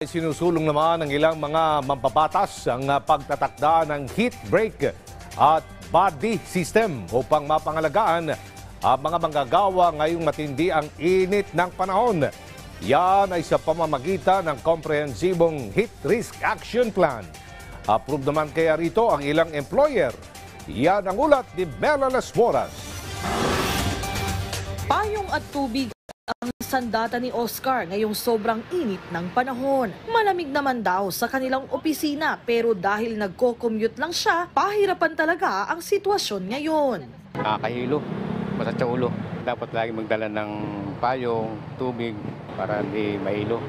Sinusulong naman ng ilang mga mambabatas ang pagtatakda ng heat brake at body system upang mapangalagaan ang mga manggagawa ngayong matindi ang init ng panahon. Yan ay sa pamamagitan ng komprehensibong Heat Risk Action Plan. Approve naman kaya rito ang ilang employer. Yan ang ulat ni Bella Las Moras. Payong at tubig ang sandata ni Oscar ngayong sobrang init ng panahon. Malamig naman daw sa kanilang opisina pero dahil nagko-commute lang siya, pahirapan talaga ang sitwasyon ngayon. Nakakahilo, masakit sa ulo. Dapat lagi magdala ng payong, tubig para hindi mahilo.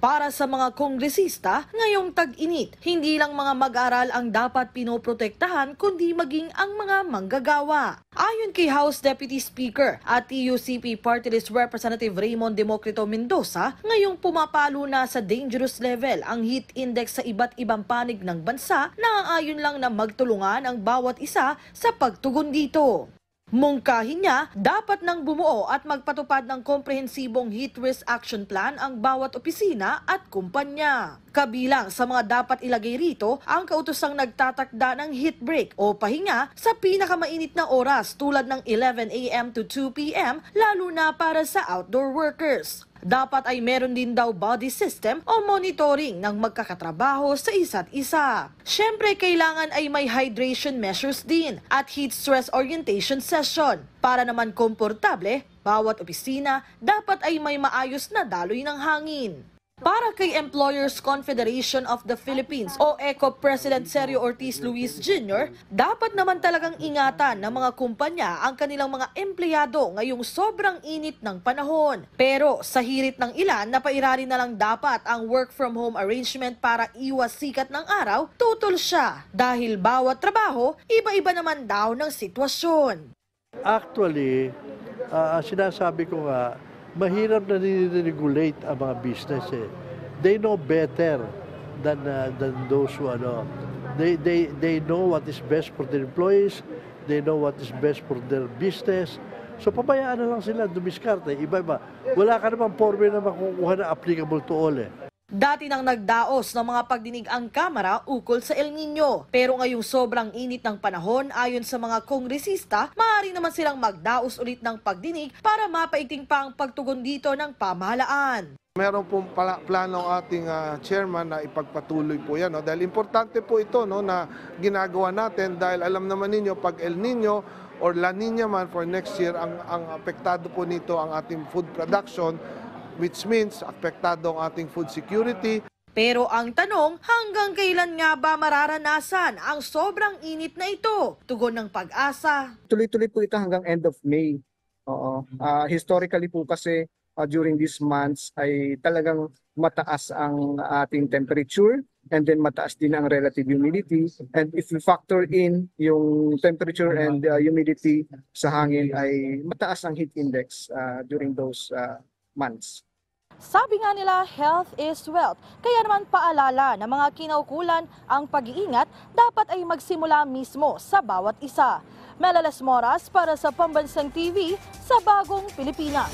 Para sa mga kongresista, ngayong tag-init, hindi lang mga mag-aral ang dapat pinoprotektahan kundi maging ang mga manggagawa. Ayon kay House Deputy Speaker at TUCP Party List Representative Raymond Democrito Mendoza, ngayong pumapalo na sa dangerous level ang heat index sa iba't ibang panig ng bansa, naaayon lang na magtulungan ang bawat isa sa pagtugon dito. Mungkahin niya, dapat nang bumuo at magpatupad ng komprehensibong Heat Risk Action Plan ang bawat opisina at kumpanya. Kabilang sa mga dapat ilagay rito ang kautosang nagtatakda ng heat break o pahinga sa pinakamainit na oras tulad ng 11 a.m. to 2 p.m. lalo na para sa outdoor workers. Dapat ay meron din daw body system o monitoring ng magkakatrabaho sa isa't isa. Siyempre, kailangan ay may hydration measures din at heat stress orientation session. Para naman komportable, bawat opisina dapat ay may maayos na daloy ng hangin. Para kay Employers Confederation of the Philippines o ECO President Sergio Ortiz Luis Jr., dapat naman talagang ingatan ng mga kumpanya ang kanilang mga empleyado ngayong sobrang init ng panahon. Pero sa hirit ng ilan, napairari na lang dapat ang work from home arrangement para iwas sikat ng araw, tutol siya. Dahil bawat trabaho, iba-iba naman daw ng sitwasyon. Actually, sinasabi ko nga, mahirap na nire-regulate ang mga business eh. They know better than those who they know what is best for their employees, they know what is best for their business. So pabayaan na lang sila dumiskarte, iba-iba. Wala ka namang formula na makukuha na applicable to all eh. Dati nang nagdaos ng mga pagdinig ang Kamara ukol sa El Nino. Pero ngayong sobrang init ng panahon, ayon sa mga kongresista, maaari naman silang magdaos ulit ng pagdinig para mapaiting pa ang pagtugon dito ng pamahalaan. Meron pong plano ang ating chairman na ipagpatuloy po yan. No? Dahil importante po ito no, na ginagawa natin dahil alam naman ninyo pag El Nino or La Nina man for next year, ang apektado po nito ang ating food production, which means apektado ang ating food security. Pero ang tanong, hanggang kailan nga ba mararanasan ang sobrang init na ito? Tugon ng Pag-asa. Tuloy-tuloy po ito hanggang end of May. Oo. Historically po kasi during these months ay talagang mataas ang ating temperature and then mataas din ang relative humidity. And if we factor in yung temperature and humidity sa hangin ay mataas ang heat index during those months. Sabi nga nila, health is wealth. Kaya naman paalala na mga kinaukulan ang pag-iingat dapat ay magsimula mismo sa bawat isa. Bella Las Moras para sa Pambansang TV sa Bagong Pilipinas.